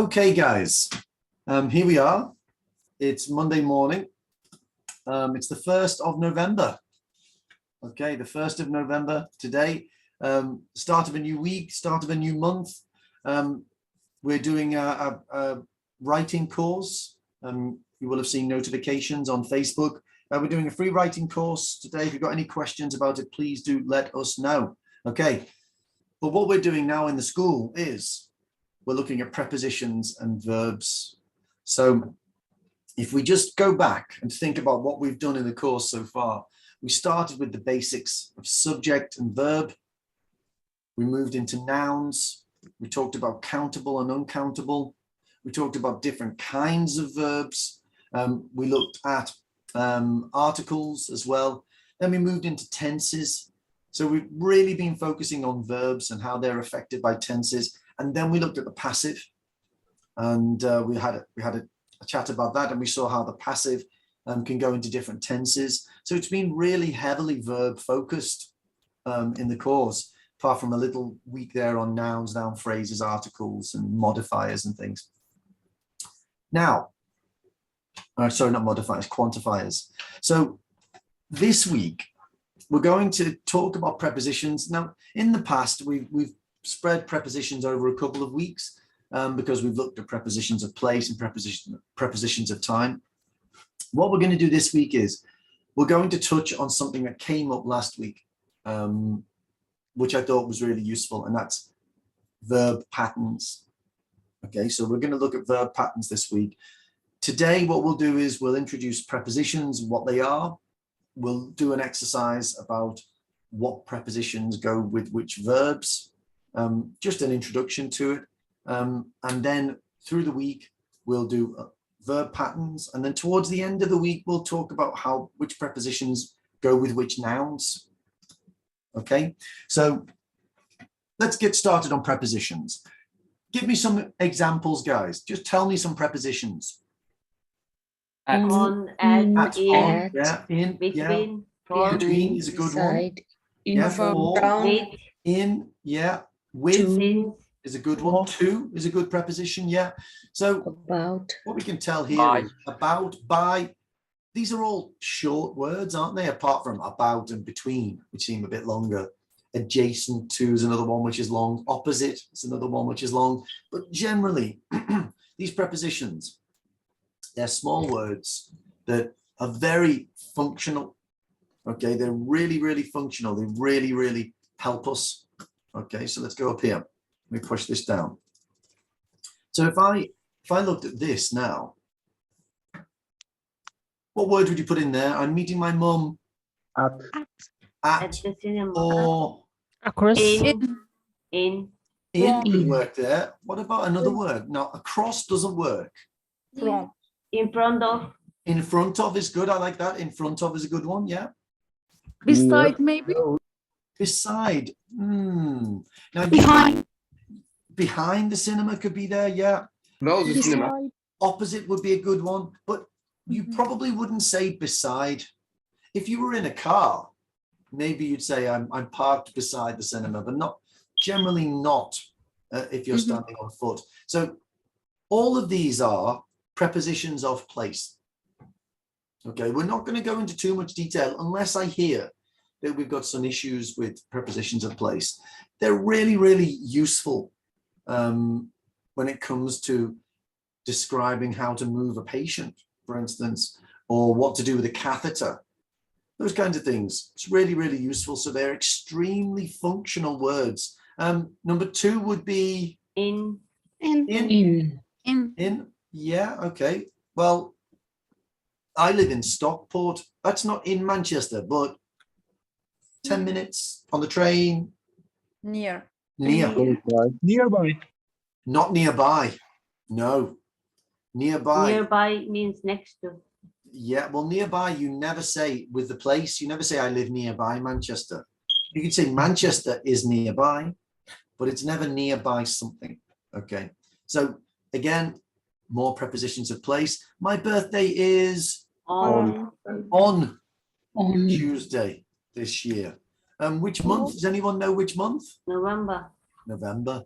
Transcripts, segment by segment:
Okay, guys, here we are. It's Monday morning. It's the 1st of November. Okay, the 1st of November today. Start of a new week, start of a new month. We're doing a writing course. You will have seen notifications on Facebook. We're doing a free writing course today. If you've got any questions about it, please do let us know. Okay, but what we're doing now in the school is we're looking at prepositions and verbs. So if we just go back and think about what we've done in the course so far, we started with the basics of subject and verb. We moved into nouns. We talked about countable and uncountable. We talked about different kinds of verbs. We looked at articles as well. Then we moved into tenses. So we've really been focusing on verbs and how they're affected by tenses. And then we looked at the passive, and we had a chat about that, and we saw how the passive can go into different tenses. So it's been really heavily verb focused in the course, apart from a little week there on nouns, noun phrases, articles, and modifiers and things. Now, sorry, not modifiers, quantifiers. So this week, we're going to talk about prepositions. Now, in the past, we've spread prepositions over a couple of weeks because we've looked at prepositions of place and prepositions of time. What we're going to do this week is we're going to touch on something that came up last week, which I thought was really useful, and that's verb patterns. Okay, so we're going to look at verb patterns this week. Today, what we'll do is we'll introduce prepositions, what they are. We'll do an exercise about what prepositions go with which verbs, just an introduction to it. And then through the week, we'll do verb patterns. And then towards the end of the week, we'll talk about which prepositions go with which nouns. Okay, so let's get started on prepositions. Give me some examples, guys. Just tell me some prepositions. On, At, in, on, yeah, in, between, yeah. from, Between is a good one. Yeah, from, for, down, with, in, yeah. With since, is a good one. To is a good preposition, yeah. So about, what we can tell here By. is about, by. These are all short words, aren't they? Apart from about and between, which seem a bit longer. Adjacent to is another one which is long. Opposite is another one which is long. But generally, these prepositions, they're small words that are very functional. Okay, they're really, really functional. They really, really help us. Okay, so let's go up here. Let me push this down. So if I looked at this now, what word would you put in there? I'm meeting my mum At. at the cinema, or Across. in, would work there. What about another word? Now, across doesn't work. from, in front of, In front of is good. I like that. In front of is a good one. Yeah. Beside, maybe. Beside. Now, behind the cinema could be there. Yeah. Wel de cinema. Beside. Opposite would be a good one, but you probably wouldn't say beside. If you were in a car, maybe you'd say I'm parked beside the cinema, but not generally not if you're standing on foot. So all of these are prepositions of place. Okay, we're not going to go into too much detail unless I hear that we've got some issues with prepositions of place. They're really, really useful when it comes to describing how to move a patient, for instance, or what to do with a catheter. Those kinds of things. It's really, really useful. So they're extremely functional words. Number 2 would be in, in. Yeah, okay. Well, I live in Stockport. That's not in Manchester, but 10 minutes on the train. near, Nearby. Not nearby. No. Nearby. nearby means next to, Yeah, well, nearby, you never say with the place. You never say I live nearby Manchester. You can say Manchester is nearby, but it's never nearby something. Okay. So again, more prepositions of place. My birthday is on, on Tuesday this year. Which month? Does anyone know which month? November, November.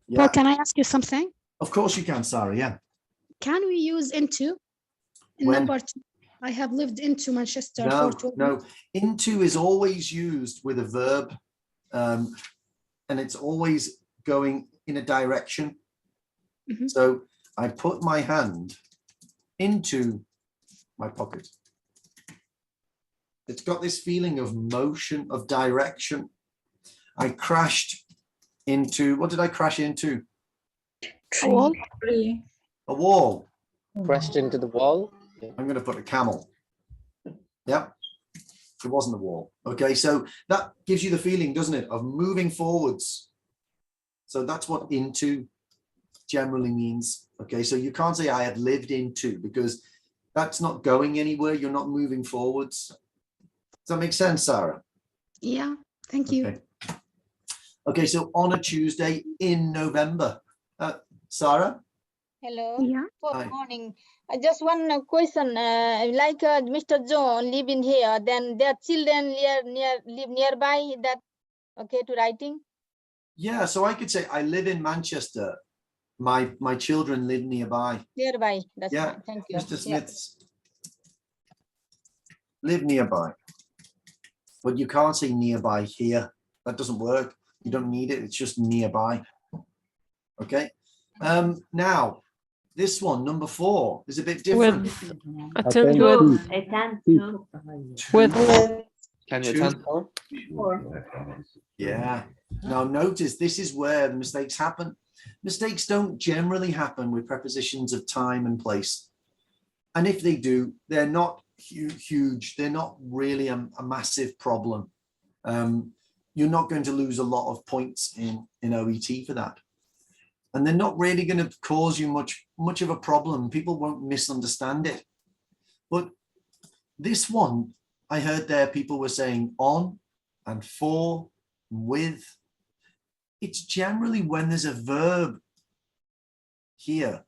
Yeah. Well, can I ask you something? Of course you can, Sarah, yeah. Can we use into? In When? number two, I have lived into Manchester No, for 12 no. Into is always used with a verb, and it's always going in a direction. Mhm. So I put my hand into my pocket. It's got this feeling of motion, of direction. I crashed into, what did I crash into? Wall. Tree. A wall. Crashed into the wall. I'm going to put a camel. Yeah, it wasn't a wall. Okay, so that gives you the feeling, doesn't it, of moving forwards. So that's what into generally means. Okay, so you can't say I had lived into, because that's not going anywhere. You're not moving forwards. Does that make sense, Sarah? Yeah, thank you. Okay. Okay, so on a Tuesday in November. Sarah? Hello. Yeah. Hi. Good morning. Just one question. Mr. John live in here, then their children live nearby. That okay to writing? Yeah, so I could say I live in Manchester. My children live nearby. Nearby. That's Yeah, fine. Thank you. Mr. Yeah. Smith's live nearby. But you can't say nearby here. That doesn't work. You don't need it. It's just nearby. Okay. Now, this one, number 4, is a bit different. With attend Attend with To. Attend to. with Can you Two. attend for? Yeah. Now notice this is where the mistakes happen. Mistakes don't generally happen with prepositions of time and place. And if they do, they're not huge. They're not really a massive problem. You're not going to lose a lot of points in OET for that. And they're not really going to cause you much of a problem. People won't misunderstand it. But this one, I heard there people were saying on and for, with. It's generally when there's a verb here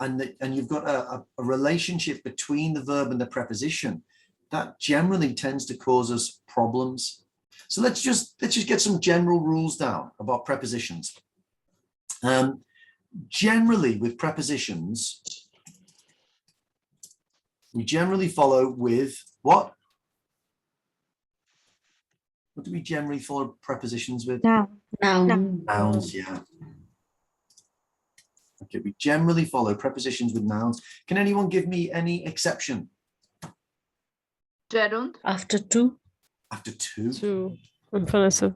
and you've got a relationship between the verb and the preposition, that generally tends to cause us problems. So let's just get some general rules down about prepositions. Generally with prepositions, we generally follow with what? What do we generally follow prepositions with? Nouns, yeah. Okay, we generally follow prepositions with nouns. Can anyone give me any exception? gerund. After two. After two, To infinitive.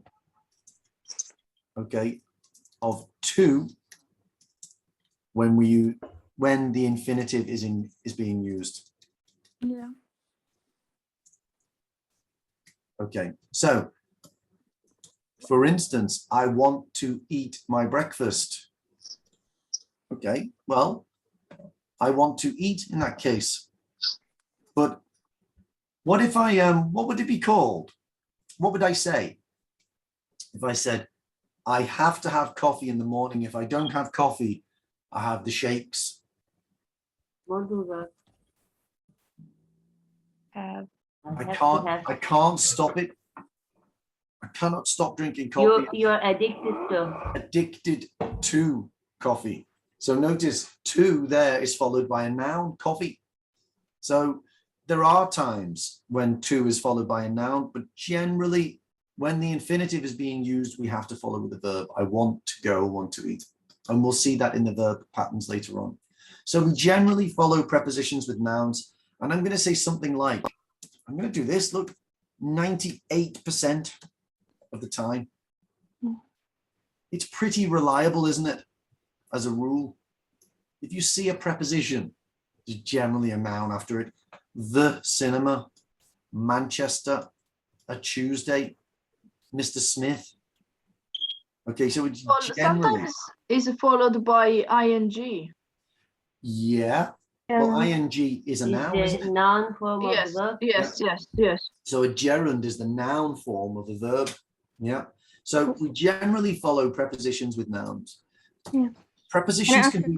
okay, of two, when the infinitive is being used. Yeah. Okay, so for instance, I want to eat my breakfast. Okay, well, I want to eat in that case. But what if what would it be called? What would I say? If I said, I have to have coffee in the morning. If I don't have coffee, I have the shakes. What do that? I can't stop it. I cannot stop drinking coffee. You're addicted to. Addicted to coffee. So notice to there is followed by a noun, coffee. So there are times when to is followed by a noun, but generally when the infinitive is being used, we have to follow with the verb. I want to go, want to eat. And we'll see that in the verb patterns later on. So we generally follow prepositions with nouns. And I'm going to say something like, I'm going to do this, look, 98% of the time. It's pretty reliable, isn't it? As a rule, if you see a preposition, there's generally a noun after it. The cinema, Manchester, a Tuesday, Mr. Smith. Okay, so it's generally. Sometimes is followed by ing. Yeah. Well, ing is a noun, Is isn't the it? noun form of the verb? Yes. So a gerund is the noun form of a verb. Yeah. So we generally follow prepositions with nouns. Yeah. Prepositions can be.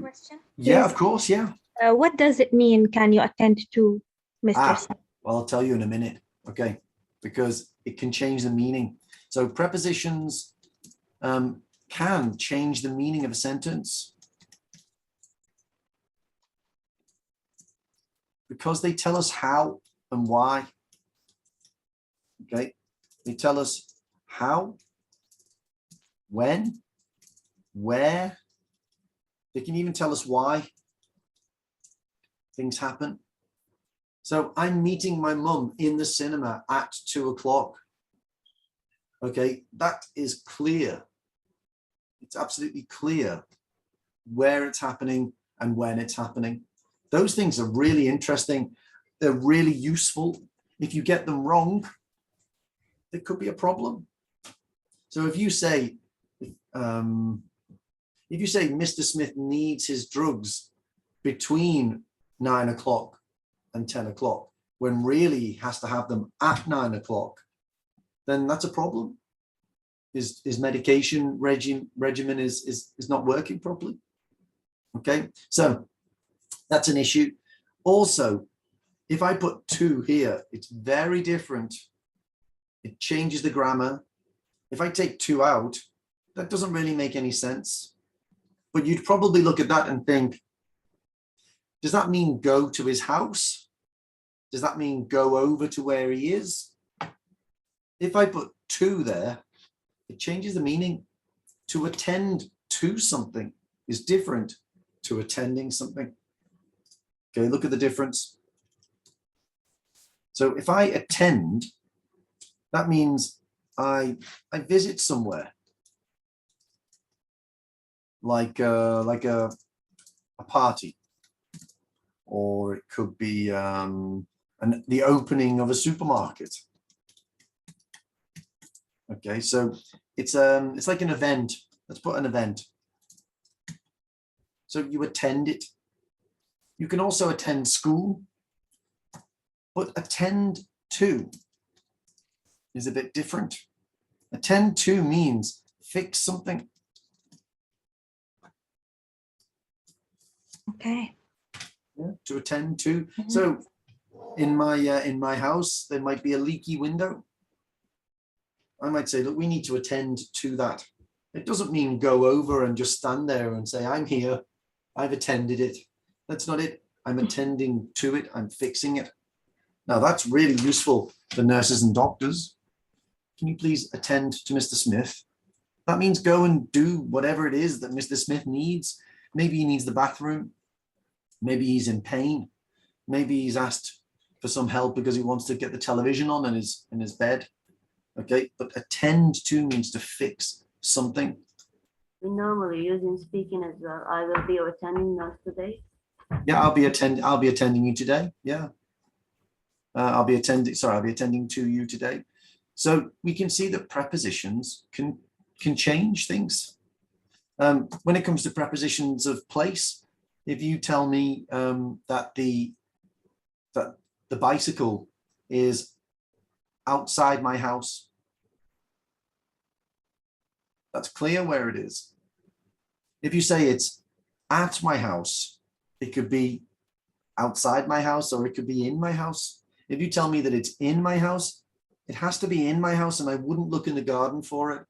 Yeah, of course. Yeah. What does it mean? Can you attend to, Mr. Smith? Well, I'll tell you in a minute. Okay. Because it can change the meaning. So prepositions can change the meaning of a sentence. because they tell us how and why. Okay, they tell us how, when, where. They can even tell us why things happen. So I'm meeting my mum in the cinema at 2 o'clock. Okay, that is clear. It's absolutely clear where it's happening and when it's happening. Those things are really interesting. They're really useful. If you get them wrong, there could be a problem. So if you say, Mr. Smith needs his drugs between 9 o'clock and 10 o'clock, when really he has to have them at 9 o'clock, then that's a problem. His medication regimen is not working properly. Okay, so that's an issue. Also, if I put 2 here, it's very different. It changes the grammar. If I take 2 out, that doesn't really make any sense. But you'd probably look at that and think, does that mean go to his house? Does that mean go over to where he is? If I put 2 there, it changes the meaning. To attend to something is different to attending something. Okay, look at the difference. So if I attend, that means I visit somewhere, like a party, or it could be the opening of a supermarket. Okay, so it's like an event. Let's put an event. So you attend it. You can also attend school, but attend to is a bit different. Attend to means fix something. Okay. Yeah, to attend to. So in my house, there might be a leaky window. I might say, look, we need to attend to that. It doesn't mean go over and just stand there and say, I'm here, I've attended it. That's not it. I'm attending to it, I'm fixing it. Now that's really useful for nurses and doctors. Can you please attend to Mr. Smith? That means go and do whatever it is that Mr. Smith needs. Maybe he needs the bathroom. Maybe he's in pain. Maybe he's asked for some help because he wants to get the television on in his bed. Okay, but attend to means to fix something. We normally use in speaking as well. I will be attending nurse today. Yeah, I'll be attending you today. Yeah. I'll be attending to you today. So we can see that prepositions can change things. When it comes to prepositions of place, if you tell me that the bicycle is outside my house, that's clear where it is. If you say it's at my house, it could be outside my house or it could be in my house. If you tell me that it's in my house, it has to be in my house and I wouldn't look in the garden for it.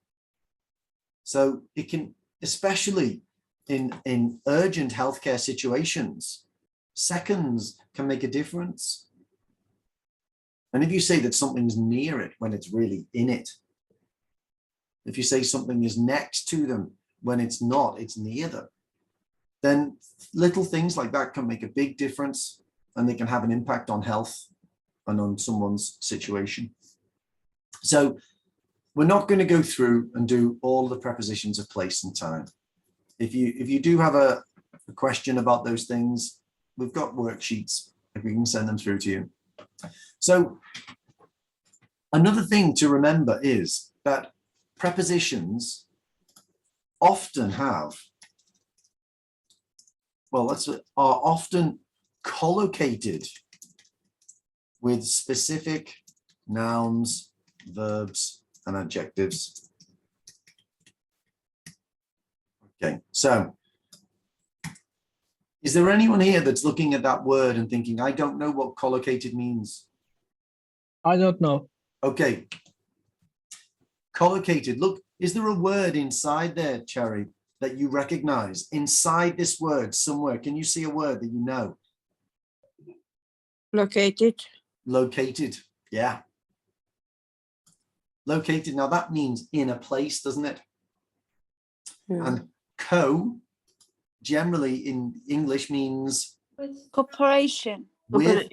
So it can, especially in urgent healthcare situations, seconds can make a difference. And if you say that something's near it when it's really in it, if you say something is next to them when it's not, it's near them, then little things like that can make a big difference and they can have an impact on health and on someone's situation. So we're not going to go through and do all the prepositions of place and time. If you do have a question about those things, we've got worksheets if we can send them through to you. So another thing to remember is that prepositions often have, are often collocated with specific nouns, verbs, and adjectives. Okay, so is there anyone here that's looking at that word and thinking, I don't know what collocated means? I don't know. Okay. Collocated, look, is there a word inside there, Cherry, that you recognize? Inside this word somewhere, can you see a word that you know? Located. Located, yeah. Located, now that means in a place, doesn't it? And co, generally in English, means Cooperation. with.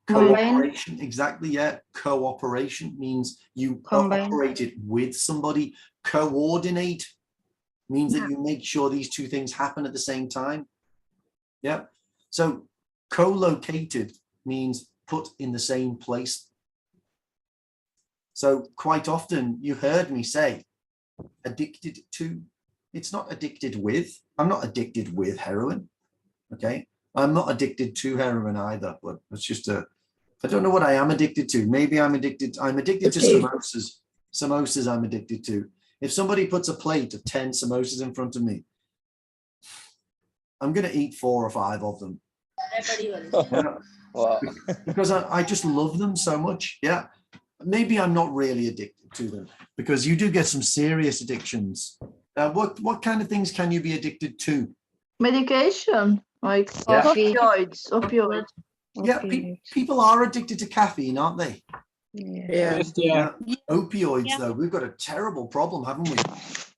Combine. Cooperation, exactly, yeah. Cooperation means you Combine. cooperated with somebody. Coordinate means that you make sure these two things happen at the same time. Yeah. So co-located means put in the same place. So quite often you heard me say addicted to. It's not addicted with. I'm not addicted with heroin. Okay. I'm not addicted to heroin either, but it's just I don't know what I am addicted to. Maybe I'm addicted to samosas. Samosas I'm addicted to. If somebody puts a plate of 10 samosas in front of me, I'm going to eat 4 or 5 of them. Yeah. Wow. Because I just love them so much. Yeah. Maybe I'm not really addicted to them, because you do get some serious addictions. What kind of things can you be addicted to? Medication, like Yeah. opioids. Yeah, people are addicted to caffeine, aren't they? Yeah. Yes, they are. Opioids, though, we've got a terrible problem, haven't we?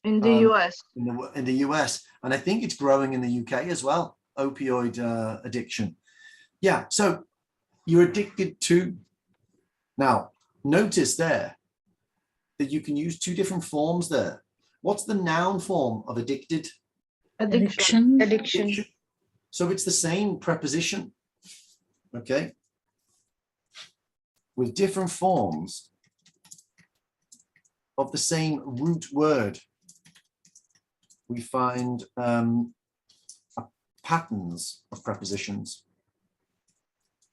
In the US. In the US, and I think it's growing in the UK as well. Opioid addiction. Yeah, so you're addicted to. Now, notice there that you can use 2 different forms there. What's the noun form of addicted? Addiction. Addiction. So it's the same preposition, okay, with different forms of the same root word. We find patterns of prepositions.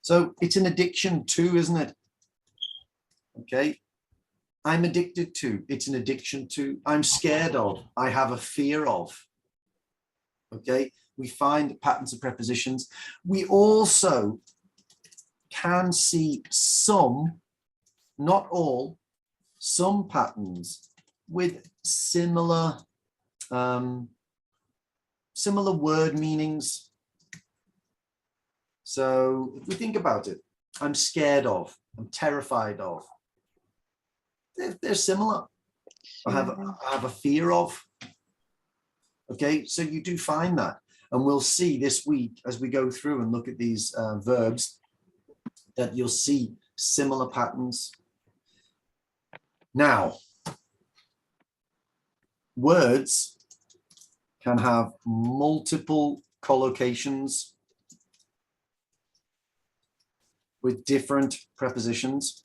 So it's an addiction to, isn't it? Okay. I'm addicted to. It's an addiction to. I'm scared of. I have a fear of. Okay. We find patterns of prepositions. We also can see some, not all, some patterns with similar word meanings. So if we think about it, I'm scared of, I'm terrified of. They're similar. I have a fear of. Okay, so you do find that. And we'll see this week as we go through and look at these verbs that you'll see similar patterns. Now, words can have multiple collocations with different prepositions.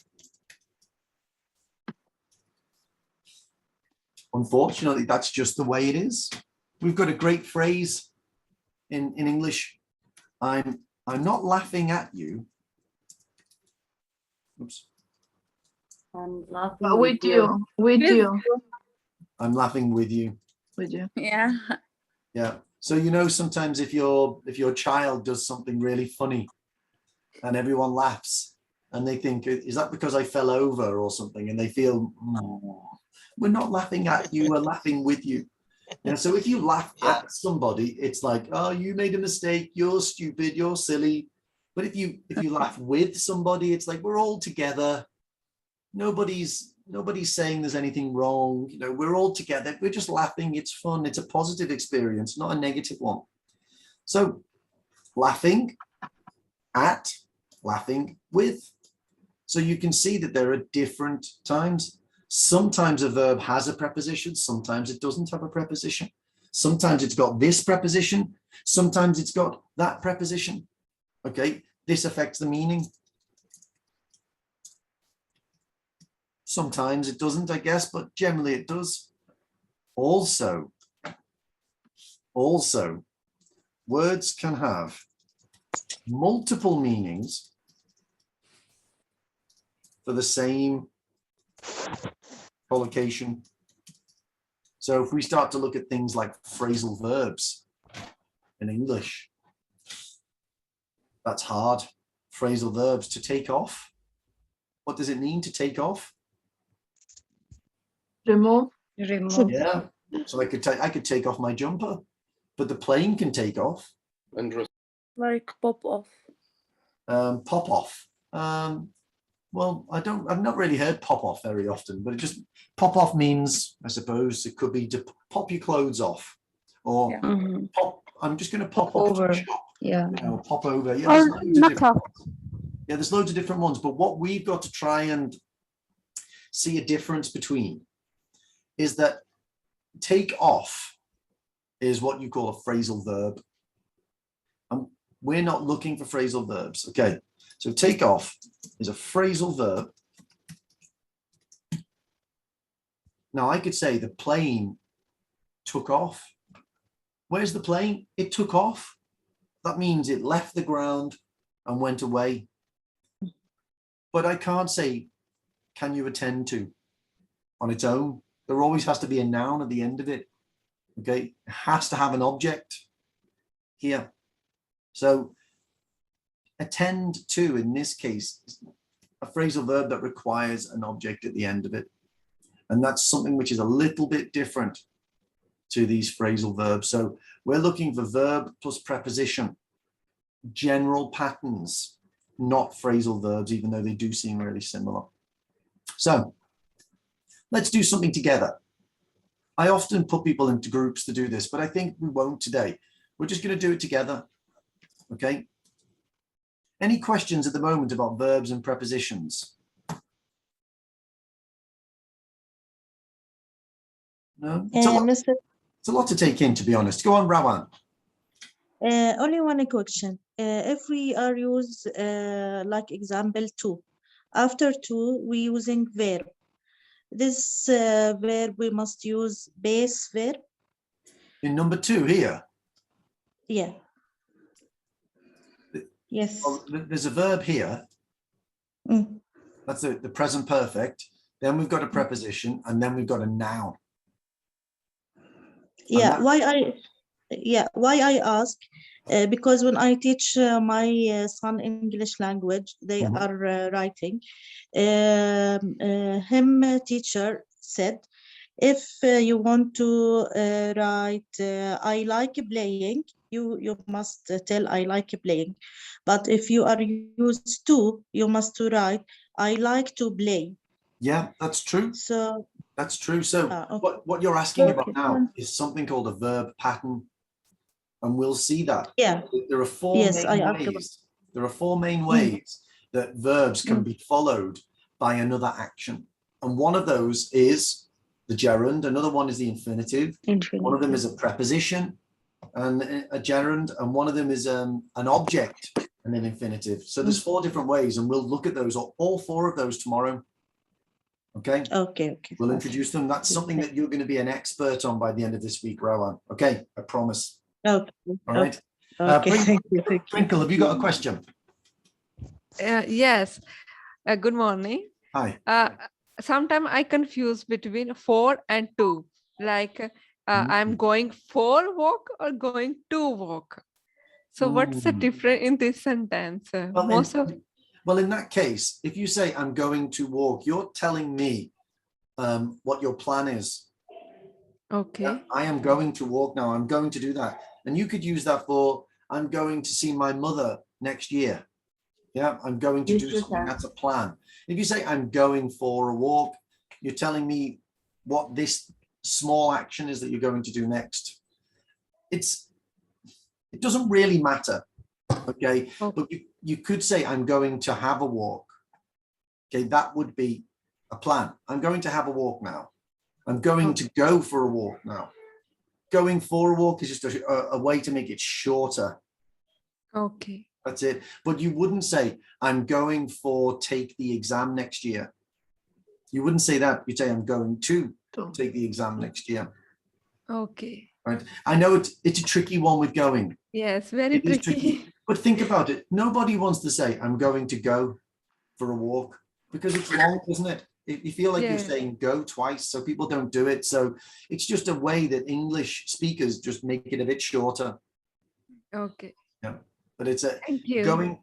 Unfortunately, that's just the way it is. We've got a great phrase in English. I'm not laughing at you. Oops. I'm laughing With you. With you. I'm laughing with you. With you. Yeah. Yeah. So you know, sometimes if your child does something really funny and everyone laughs and they think, is that because I fell over or something? And they feel, oh, we're not laughing at you, we're laughing with you. Yeah, so if you laugh at somebody, it's like, oh, you made a mistake, you're stupid, you're silly. But if you laugh with somebody, it's like we're all together. Nobody's saying there's anything wrong. You know, we're all together. We're just laughing. It's fun. It's a positive experience, not a negative one. So laughing at, laughing with. So you can see that there are different times. Sometimes a verb has a preposition. Sometimes it doesn't have a preposition. Sometimes it's got this preposition. Sometimes it's got that preposition. Okay, this affects the meaning. Sometimes it doesn't, I guess, but generally it does. Also, words can have multiple meanings for the same collocation. So if we start to look at things like phrasal verbs in English, that's hard. Phrasal verbs, to take off. What does it mean to take off? Remove. Yeah. So I could take off my jumper, but the plane can take off. And Like pop off. Pop off. Well, I've not really heard pop off very often, but it just pop off means, I suppose, it could be to pop your clothes off, or pop. I'm just going to pop up to the shop. Yeah. You know, pop over. Yeah, Or there's loads of knock different off. ones. Yeah, there's loads of different ones. But what we've got to try and see a difference between is that take off is what you call a phrasal verb. We're not looking for phrasal verbs. Okay, so take off is a phrasal verb. Now I could say the plane took off. Where's the plane? It took off. That means it left the ground and went away. But I can't say, can you attend to on its own? There always has to be a noun at the end of it. Okay, it has to have an object here. So attend to, in this case, is a phrasal verb that requires an object at the end of it. And that's something which is a little bit different to these phrasal verbs. So we're looking for verb plus preposition, general patterns, not phrasal verbs, even though they do seem really similar. So let's do something together. I often put people into groups to do this, but I think we won't today. We're just going to do it together. Okay. Any questions at the moment about verbs and prepositions? No? It's a lot to take in, to be honest. Go on, Rawan. Only one question. If we are use like example to, after to we using verb. This verb we must use base verb. In number 2 here. Yeah. Yes. Well, there's a verb here. That's the present perfect. Then we've got a preposition, and then we've got a noun. Yeah. Why I ask? Because when I teach my son English language, they are writing. Teacher said, if you want to write I like playing, you must tell I like playing. But if you are used to, you must write I like to play. Yeah, that's true. So that's true. So okay. what you're asking about now is something called a verb pattern. And we'll see that. Yeah. There are four main ways. There are 4 main ways that verbs can be followed by another action. And one of those is the gerund. Another one is the infinitive. One of them is a preposition and a gerund. And one of them is an object and an infinitive. So there's 4 different ways, and we'll look at those, all 4 of those tomorrow. Okay. Okay. We'll introduce them. That's something that you're going to be an expert on by the end of this week, Rowan. Okay, I promise. Okay. All right. Okay. Thank you. Twinkle, have you got a question? Yes. Good morning. Hi. Sometimes I confuse between for and to. Like I'm going for walk or going to walk. So what's the difference in this sentence? Well, in that case, if you say I'm going to walk, you're telling me what your plan is. Okay. Yeah, I am going to walk now. I'm going to do that. And you could use that for I'm going to see my mother next year. Yeah, I'm going to do something. That's a plan. If you say I'm going for a walk, you're telling me what this small action is that you're going to do next. It doesn't really matter. Okay. But you could say I'm going to have a walk. Okay, that would be a plan. I'm going to have a walk now. I'm going to go for a walk now. Going for a walk is just a way to make it shorter. Okay. That's it. But you wouldn't say, I'm going for take the exam next year. You wouldn't say that. You'd say, I'm going to take the exam next year. Okay. Right. I know it's a tricky one with going. Yes, very tricky. But think about it. Nobody wants to say, I'm going to go for a walk, because it's long, isn't it? You feel like you're saying go twice, so people don't do it. So it's just a way that English speakers just make it a bit shorter. Okay. Yeah, but it's going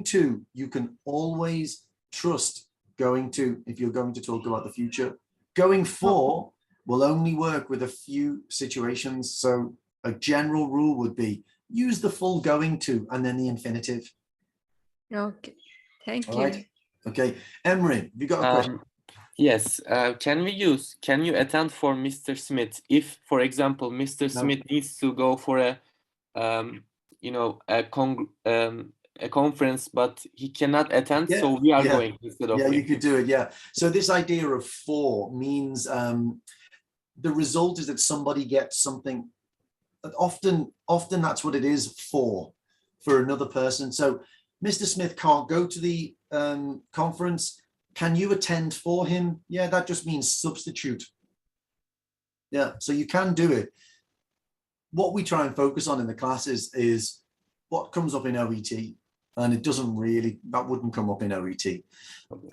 to, you can always trust going to if you're going to talk about the future. Going for will only work with a few situations. So a general rule would be use the full going to and then the infinitive. Okay. Thank All you. right. Okay. Emery, have you got a question? Yes. Can you attend for Mr. Smith if, for example, Mr. Smith needs to go for a a conference, but he cannot attend, so we are going instead of Yeah, him. you could do it. Yeah. So this idea of for means the result is that somebody gets something. Often that's what it is for another person. So Mr. Smith can't go to the conference. Can you attend for him? Yeah, that just means substitute. Yeah, so you can do it. What we try and focus on in the classes is what comes up in OET, and it doesn't really, that wouldn't come up in OET.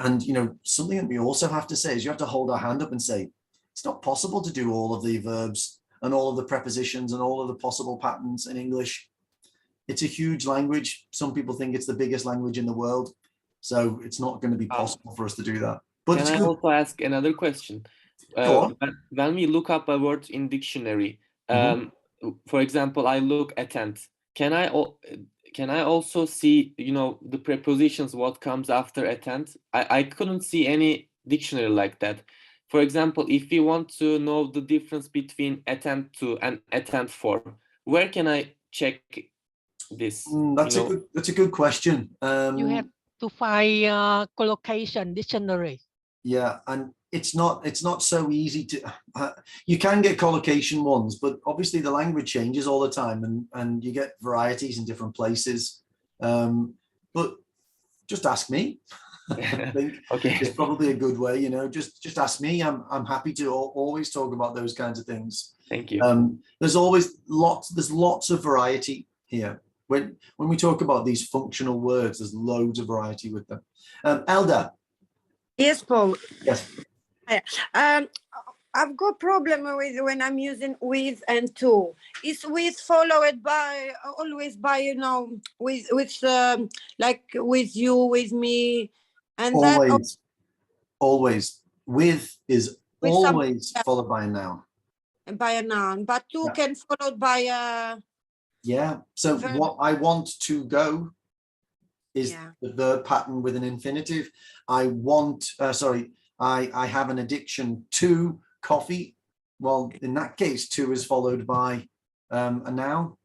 And, you know, something that we also have to say is you have to hold our hand up and say, it's not possible to do all of the verbs and all of the prepositions and all of the possible patterns in English. It's a huge language. Some people think it's the biggest language in the world. So it's not going to be possible for us to do that. But can I also ask another question? When we look up a word in dictionary, for example, I look attend. Can I also see, you know, the prepositions, what comes after attend? I couldn't see any dictionary like that. For example, if we want to know the difference between attend to and attend for, where can I check this? That's a good question. You have to find collocation dictionary. Yeah, and it's not so easy to. You can get collocation ones, but obviously the language changes all the time, and you get varieties in different places. But just ask me. I think it's probably a good way. You know, just ask me. I'm happy to always talk about those kinds of things. Thank you. There's always lots of variety here. When we talk about these functional words, there's loads of variety with them. Elda. Yes, Paul. Yes. I've got problem with when I'm using with and to. Is with followed by always by, you know, with like with you, with me, and always with is with always followed by a noun. By a noun, but to can followed by a So verb. what I want to go is the verb pattern with an infinitive. I want, I have an addiction to coffee. Well, in that case, to is followed by a noun.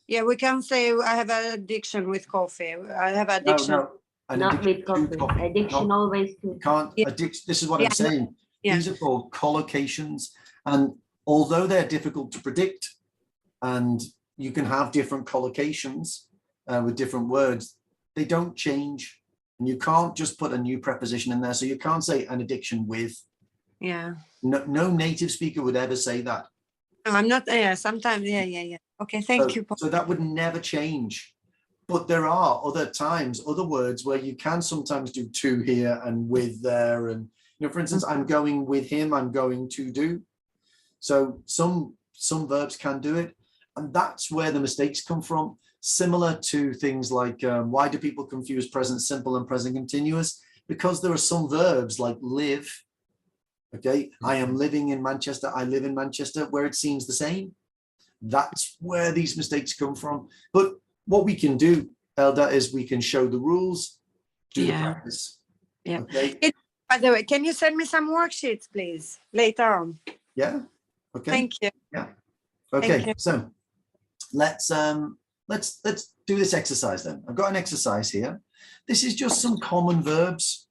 Yeah, we can say I have an addiction with coffee. I have addiction. No, not with coffee. Addiction always to. You can't addict. This is what I'm saying. These are called collocations, and although they're difficult to predict, and you can have different collocations with different words, they don't change, and you can't just put a new preposition in there. So you can't say an addiction with. Yeah. No native speaker would ever say that. No, I'm not. Yeah, sometimes. Yeah. Okay, thank you, Paul. So that would never change. But there are other times, other words where you can sometimes do to here and with there. And, you know, for instance, I'm going with him, I'm going to do. So some verbs can do it. And that's where the mistakes come from. Similar to things like, why do people confuse present simple and present continuous? Because there are some verbs like live. Okay, I am living in Manchester, I live in Manchester, where it seems the same. That's where these mistakes come from. But what we can do, Elda, is we can show the rules, do the practice. Yeah. Okay. By the way, can you send me some worksheets, please, later on? Yeah. Okay. Thank you. Yeah. Okay. You. So let's do this exercise then. I've got an exercise here. This is just some common verbs.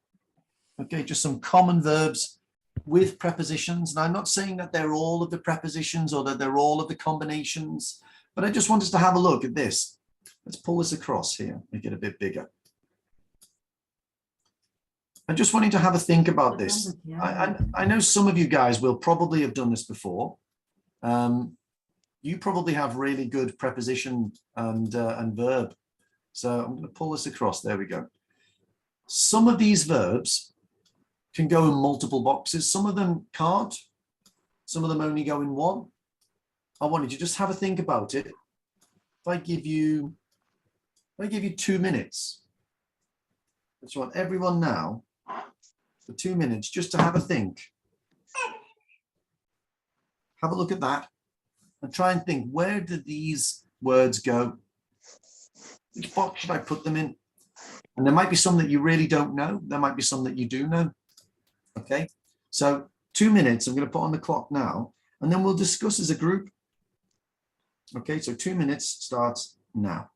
Okay, just some common verbs with prepositions. And I'm not saying that they're all of the prepositions or that they're all of the combinations, but I just want us to have a look at this. Let's pull this across here, make it a bit bigger. I just want you to have a think about this. I know some of you guys will probably have done this before. You probably have really good preposition and verb. So I'm going to pull this across. There we go. Some of these verbs can go in multiple boxes. Some of them can't. Some of them only go in one. I wanted you to just have a think about it. If I give you 2 minutes, I just want everyone now for 2 minutes just to have a think. Have a look at that and try and think, where do these words go? Which box should I put them in? And there might be some that you really don't know. There might be some that you do know. Okay, so 2 minutes, I'm going to put on the clock now, and then we'll discuss as a group. Okay, so 2 minutes starts now.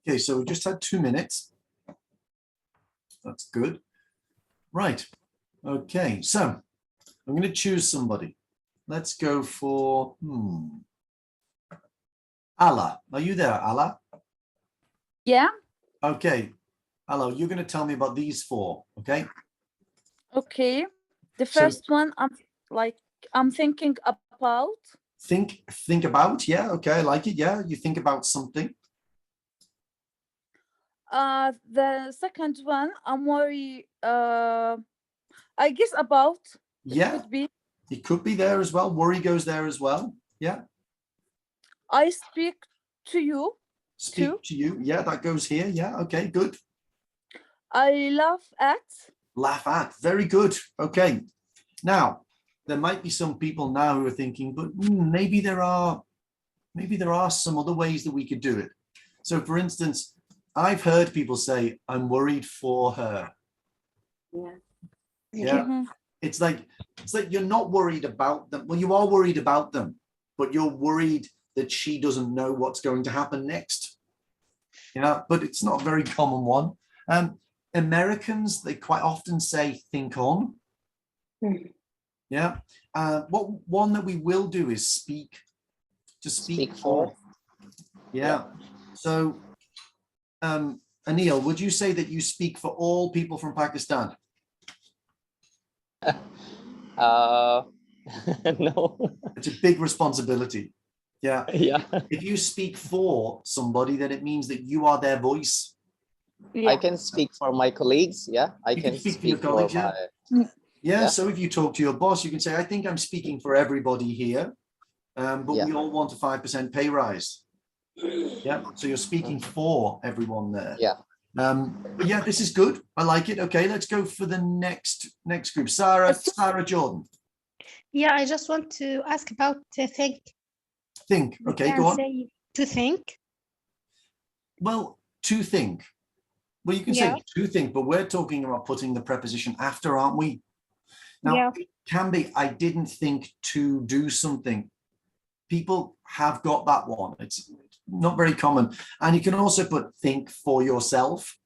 Okay, so we just had 2 minutes. That's good. Right. Okay, so I'm going to choose somebody. Let's go for Allah. Are you there, Allah? Yeah. Okay. Allah, you're going to tell me about these 4, okay? Okay. The So- first one, I'm thinking about. Think about, yeah, okay, I like it, yeah. You think about something. The second one, I'm worried. I guess about. Yeah. Could be. It could be there as well. Worry goes there as well. Yeah. I speak to you. Speak to you. Yeah, that goes here. Yeah. Okay, good. I laugh at. Laugh at. Very good. Okay. Now, there might be some people now who are thinking, but maybe there are some other ways that we could do it. So for instance, I've heard people say, I'm worried for her. Yeah. Yeah. Mm-hmm. It's like you're not worried about them. Well, you are worried about them, but you're worried that she doesn't know what's going to happen next. Yeah, but it's not a very common one. Americans, they quite often say think on. Yeah. What one that we will do is speak. To speak for. Yeah. So Anil, would you say that you speak for all people from Pakistan? No. It's a big responsibility. Yeah. Yeah. If you speak for somebody, then it means that you are their voice. I can speak for my colleagues. Yeah. I You can speak for your speak colleagues, for yeah. my. Yeah, Yeah. so if you talk to your boss, you can say, I think I'm speaking for everybody here, but Yeah. we all want a 5% pay rise. Yeah, so you're speaking for everyone there. Yeah. But yeah, this is good. I like it. Okay, let's go for the next group. Sarah Jordan. Yeah, I just want to ask about think. Think. We Okay, can go on. say to think. Well, to think. Well, you can Yeah. say to think, but we're talking about putting the preposition after, aren't we? Now, Yeah. it can be, I didn't think to do something. People have got that one. It's not very common. And you can also put think for yourself.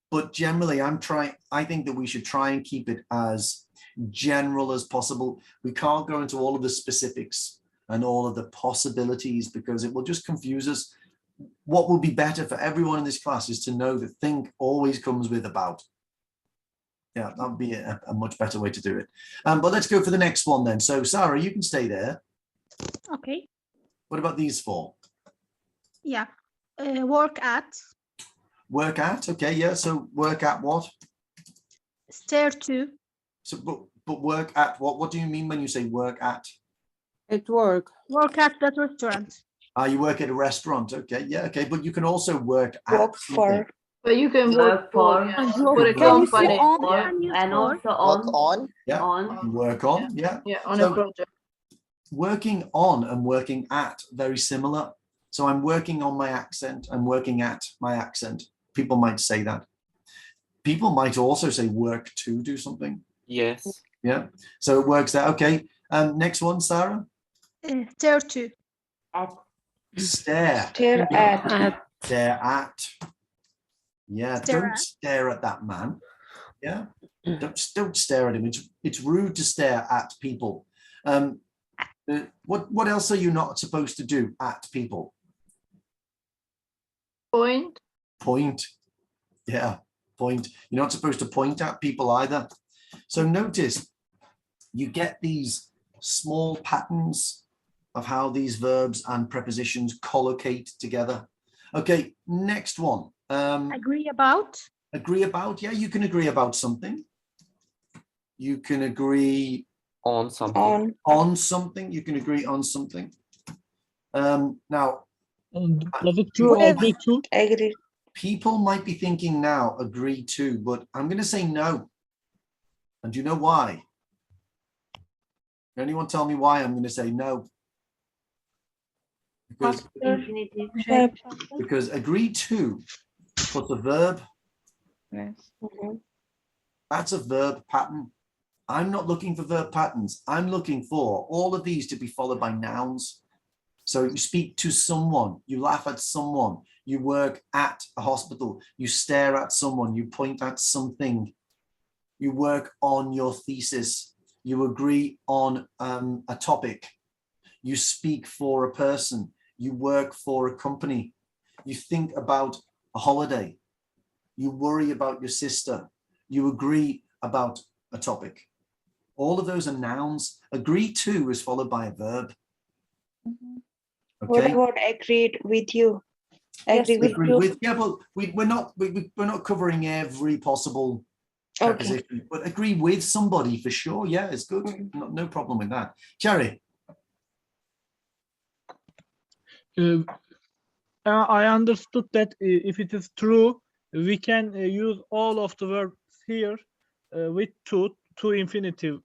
But generally, I think that we should try and keep it as general as possible. We can't go into all of the specifics and all of the possibilities because it will just confuse us. what will be better for everyone in this class is to know that think always comes with about. Yeah, that would be a much better way to do it. But let's go for the next one then. So Sarah, you can stay there. Okay. What about these four? Yeah. Work at. Work at, okay, yeah. So work at what? Stare to. So, but work at what? What do you mean when you say work at? At work. Work at that restaurant. You work at a restaurant, okay, yeah, okay. But you can also work at Work for. something. But you can work for, yeah, for a Can you say company. on? Yeah. And also Work on. Yeah, on. work on, yeah. Yeah, on So, a project. working on and working at, very similar. So I'm working on my accent, I'm working at my accent. People might say that. People might also say work to do something. Yes. Yeah, so it works there. Okay, next one, Sarah. Stare to. Stare. Stare at. Stare at. Yeah, Stare don't at. stare at that man. Yeah, don't stare at him. It's rude to stare at people. What else are you not supposed to do at people? Point. Point. Yeah, point. You're not supposed to point at people either. So notice you get these small patterns of how these verbs and prepositions collocate together. Okay, next one. Agree about. Agree about. Yeah, you can agree about something. You can agree On something. on something. You can agree on something. Now, Does it true agree to? Agree. people might be thinking now agree to, but I'm going to say no. And do you know why? Can anyone tell me why I'm going to say no? Because agree to plus a verb. Yes. That's a verb pattern. I'm not looking for verb patterns. I'm looking for all of these to be followed by nouns. So you speak to someone, you laugh at someone, you work at a hospital, you stare at someone, you point at something, you work on your thesis, you agree on a topic, you speak for a person, you work for a company, you think about a holiday, you worry about your sister, you agree about a topic. All of those are nouns. Agree to is followed by a verb. What Okay. about agreed with you? Agree with Agree you. with, yeah, but we're not covering every possible preposition, but agree with somebody for sure. Yeah, it's good. No problem with that. Jerry. I understood that if it is true, we can use all of the verbs here with to infinitive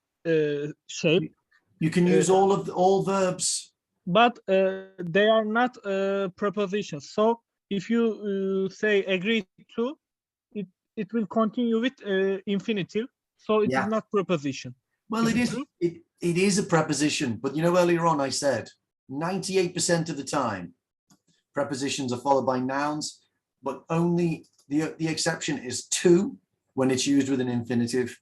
shape. You can use all verbs, but they are not prepositions. So if you say agree to, it will continue with infinitive. So it is not preposition. Well, it is a preposition, but you know, earlier on I said 98% of the time prepositions are followed by nouns, but only the exception is to when it's used with an infinitive.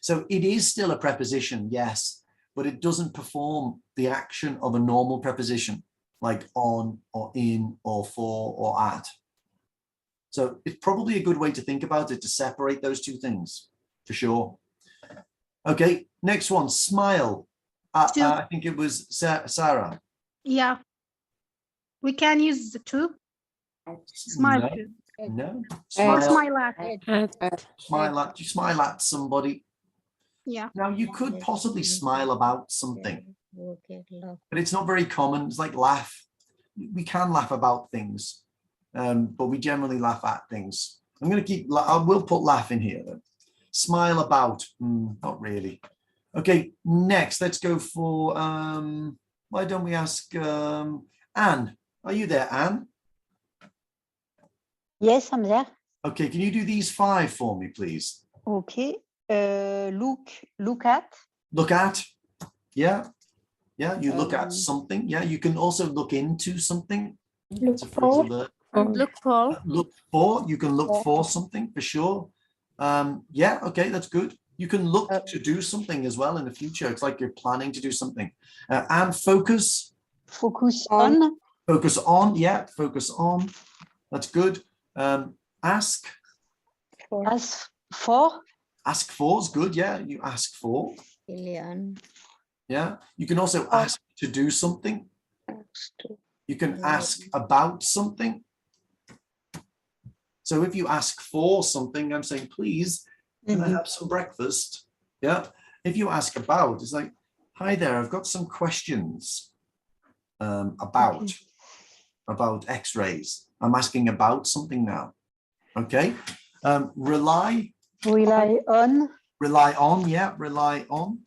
So it is still a preposition, yes, but it doesn't perform the action of a normal preposition like on or in or for or at. So it's probably a good way to think about it, to separate those two things for sure. Okay, next one, smile. I think it was Sarah. Yeah. We can use the to. Smile No, to. no. Or Smile. smile at. Smile at. You smile at somebody. Yeah. Now you could possibly smile about something, but it's not very common. It's like laugh. We can laugh about things, but we generally laugh at things. I'm going to keep. I will put laugh in here. Though. Smile about. Not really. Okay. Next, let's go for. Why don't we ask Anne? Are you there, Anne? Yes, I'm there. Okay. Can you do these 5 for me, please? Okay. Look at. Look at. Yeah. Yeah. You look at something. Yeah. You can also look into something. Look for. Look for. Look for. You can look for something for sure. Yeah. Okay. That's good. You can look to do something as well in the future. It's like you're planning to do something. And focus. Focus on. Focus on, yeah, focus on. That's good. Ask. Ask for. Ask for is good, yeah. You ask for. Yeah. You can also ask to do something. You can ask about something. So if you ask for something, I'm saying, please, can I have some breakfast? Yeah. If you ask about, it's like, hi there, I've got some questions about x-rays. I'm asking about something now. Okay. Rely. Rely on. Rely on, yeah, rely on.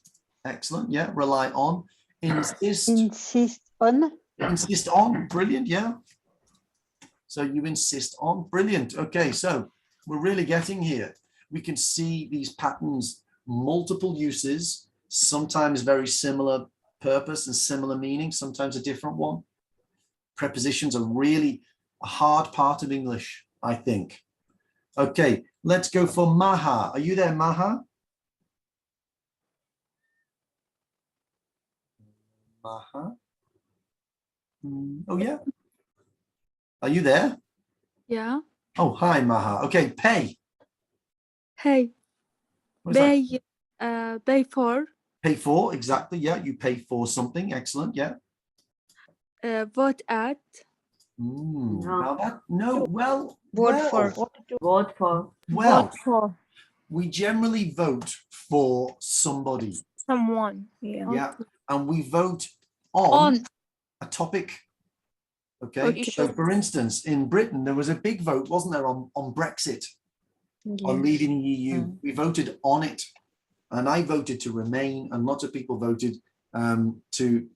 Excellent, yeah, rely on. Insist. Insist on. Insist on, brilliant, yeah. So you insist on, brilliant. Okay, so we're really getting here. We can see these patterns, multiple uses, sometimes very similar purpose and similar meaning, sometimes a different one. Prepositions are really a hard part of English, I think. Okay, let's go for Maha. Are you there, Maha? Maha? Oh, yeah. Are you there? Yeah. Oh, hi, Maha. Okay, pay. Hey. Pay. Pay for. Pay for, exactly. Yeah, you pay for something. Excellent. Yeah. Vote at. Now that, no, well, Vote for. Vote for. Well, Vote for we generally vote for somebody. someone. Yeah. Yeah, and we vote on a topic. Okay, so for instance, in Britain, there was a big vote, wasn't there, on Brexit, on leaving the EU. We voted on it, and I voted to remain, and lots of people voted to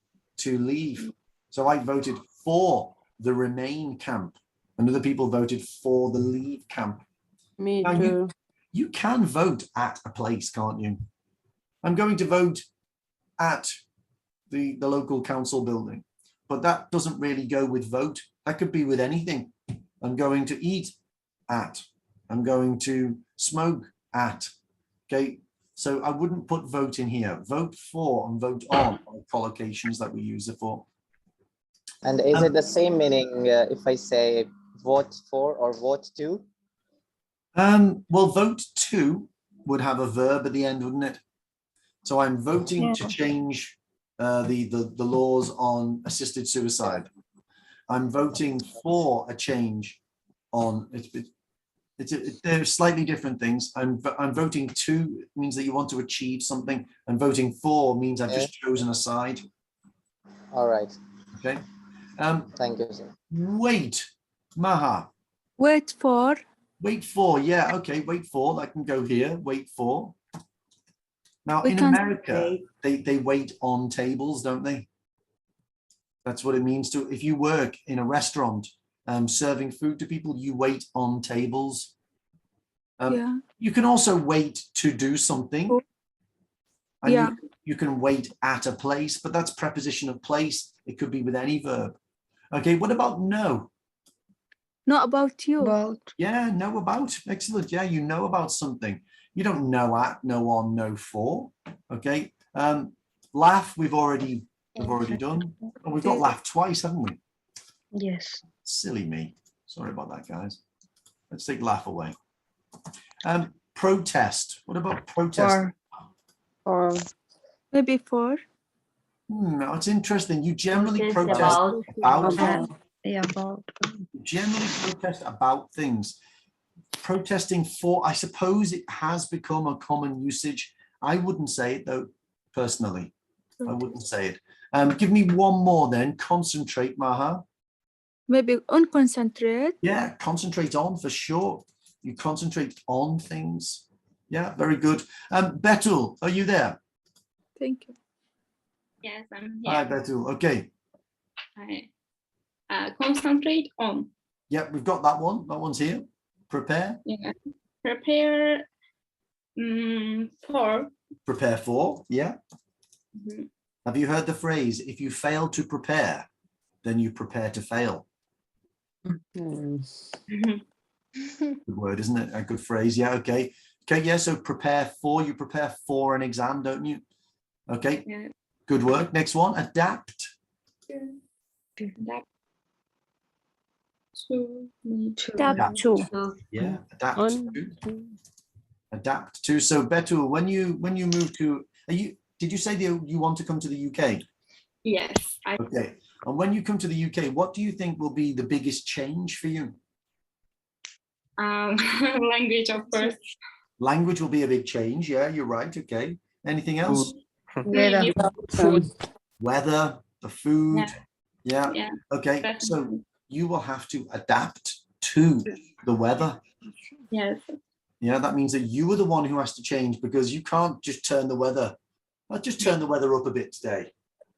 leave. So I voted for the remain camp, and other people voted for the leave camp. Me now, too. You can vote at a place, can't you? I'm going to vote at the local council building, but that doesn't really go with vote. That could be with anything. I'm going to eat at. I'm going to smoke at. Okay, so I wouldn't put vote in here. Vote for and vote on are collocations that we use it for. And is it the same meaning if I say vote for or vote to? Well, vote to would have a verb at the end, wouldn't it? So I'm voting to change the laws on assisted suicide. I'm voting for a change on they're slightly different things. I'm voting to means that you want to achieve something, and voting for means I've just chosen a side. All right. Okay. Thank you, sir. Wait, Maha. Wait for. Wait for, yeah, okay, wait for, I can go here, wait for. Now, in can America, they wait on tables, don't they? That's what it means to, if you work in a restaurant serving food to people, you wait on tables. You can also wait to do something. And you can wait at a place, but that's preposition of place. It could be with any verb. Okay, what about know? Know about you. Yeah, know about. Excellent. Yeah, you know about something. You don't know at, know on, know for. Okay. Laugh, we've already done. Oh, we've got laugh twice, haven't we? Yes. Silly me. Sorry about that, guys. Let's take laugh away. Protest. What about protest? Or maybe for. No, it's interesting. You generally protest about things. You generally protest about things. Protesting for, I suppose it has become a common usage. I wouldn't say it though, personally. I wouldn't say it. Give me one more then. Concentrate, Maha. Maybe unconcentrate. Yeah, concentrate on for sure. You concentrate on things. Yeah, very good. Betul, are you there? Thank you. Yes, I'm here. Hi, Betul. Okay. Hi. Concentrate on. Yeah, we've got that one. That one's here. Prepare. Yeah. Prepare for. Prepare for. Yeah. Mm-hmm. Have you heard the phrase, if you fail to prepare, then you prepare to fail? Good word, isn't it? A good phrase. Yeah. Okay. Okay. Yeah. So prepare for, you prepare for an exam, don't you? Okay. Yeah. Good work. Next one. Adapt. Adapt. To. Adapt to. Yeah, adapt to. Adapt to. So Betul, when you move to, did you say that you want to come to the UK? Yes. Okay. And when you come to the UK, what do you think will be the biggest change for you? Language, of course. Language will be a big change. Yeah, you're right. Okay. Anything else? Weather. Food. Weather, the food. Yeah. Yeah. Okay. So you will have to adapt to the weather. Yes. Yeah, that means that you are the one who has to change, because you can't just turn the weather. I'll just turn the weather up a bit today.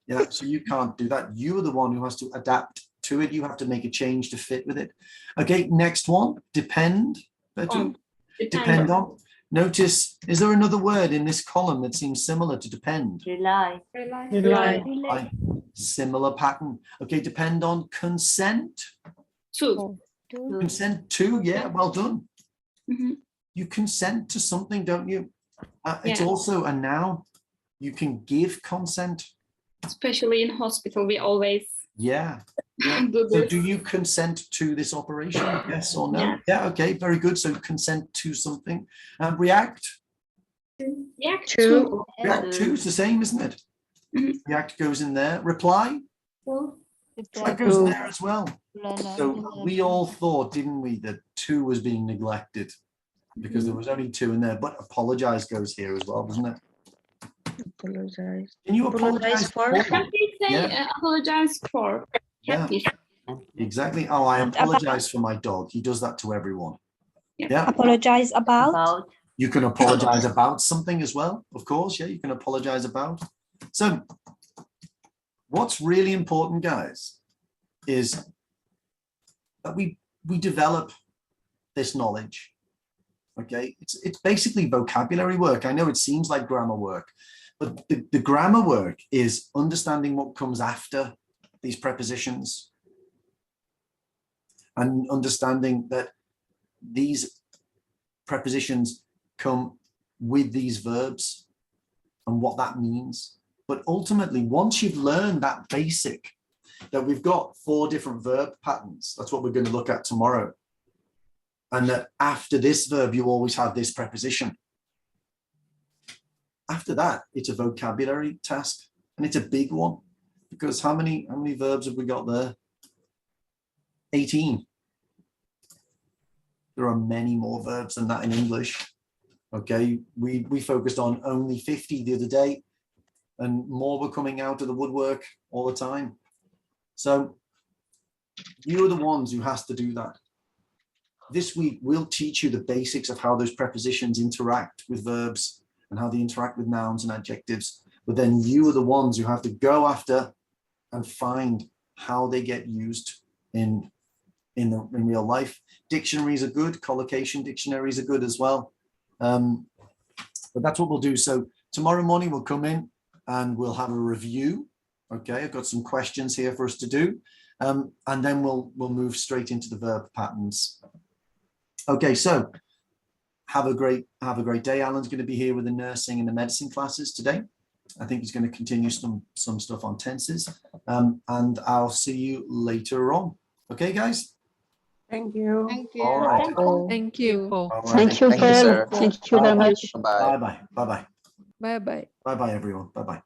Yeah, so you can't do that. You are the one who has to adapt to it. You have to make a change to fit with it. Okay, next one, depend. Depend on. Notice, is there another word in this column that seems similar to depend? Rely. Rely. Similar pattern. Okay, depend on. Consent. To. Consent to, yeah, well done. Mm-hmm. You consent to something, don't you? It's also a noun. You can give consent. Especially in hospital, we always do So this. do you consent to this operation? Yes or no? Yes. Yeah, okay, very good. So consent to something. React. React to. React to is the same, isn't it? Mm-hmm. React goes in there. Reply. That goes in there as well. So we all thought, didn't we, that to was being neglected because there was only two in there, but apologize goes here as well, doesn't it? Apologize. Can you apologize for? Can we say apologize for? Yeah, exactly. Oh, I apologize for my dog. He does that to everyone. Yeah. Apologize about. You can apologize about something as well, of course. Yeah, you can apologize about. So what's really important, guys, is that we develop this knowledge. Okay, it's basically vocabulary work. I know it seems like grammar work, but the grammar work is understanding what comes after these prepositions and understanding that these prepositions come with these verbs and what that means. But ultimately, once you've learned that basic, that we've got 4 different verb patterns, that's what we're going to look at tomorrow. And that after this verb, you always have this preposition. After that, it's a vocabulary task, and it's a big one, because how many verbs have we got there? 18. There are many more verbs than that in English. Okay, we focused on only 50 the other day, and more were coming out of the woodwork all the time. So you are the ones who has to do that. This week, we'll teach you the basics of how those prepositions interact with verbs and how they interact with nouns and adjectives. But then you are the ones who have to go after and find how they get used in real life. Dictionaries are good. Collocation dictionaries are good as well. But that's what we'll do. So tomorrow morning, we'll come in and we'll have a review. Okay, I've got some questions here for us to do. And then we'll move straight into the verb patterns. Okay, so have a great day. Alan's going to be here with the nursing and the medicine classes today. I think he's going to continue some stuff on tenses. And I'll see you later on. Okay, guys? Thank you. Thank you. All right. Thank you. All right. Thank you, Thank you, Phil. sir. Thank you very much. Bye-bye. Bye-bye. Bye-bye. Bye bye. Bye-bye, everyone. Bye-bye.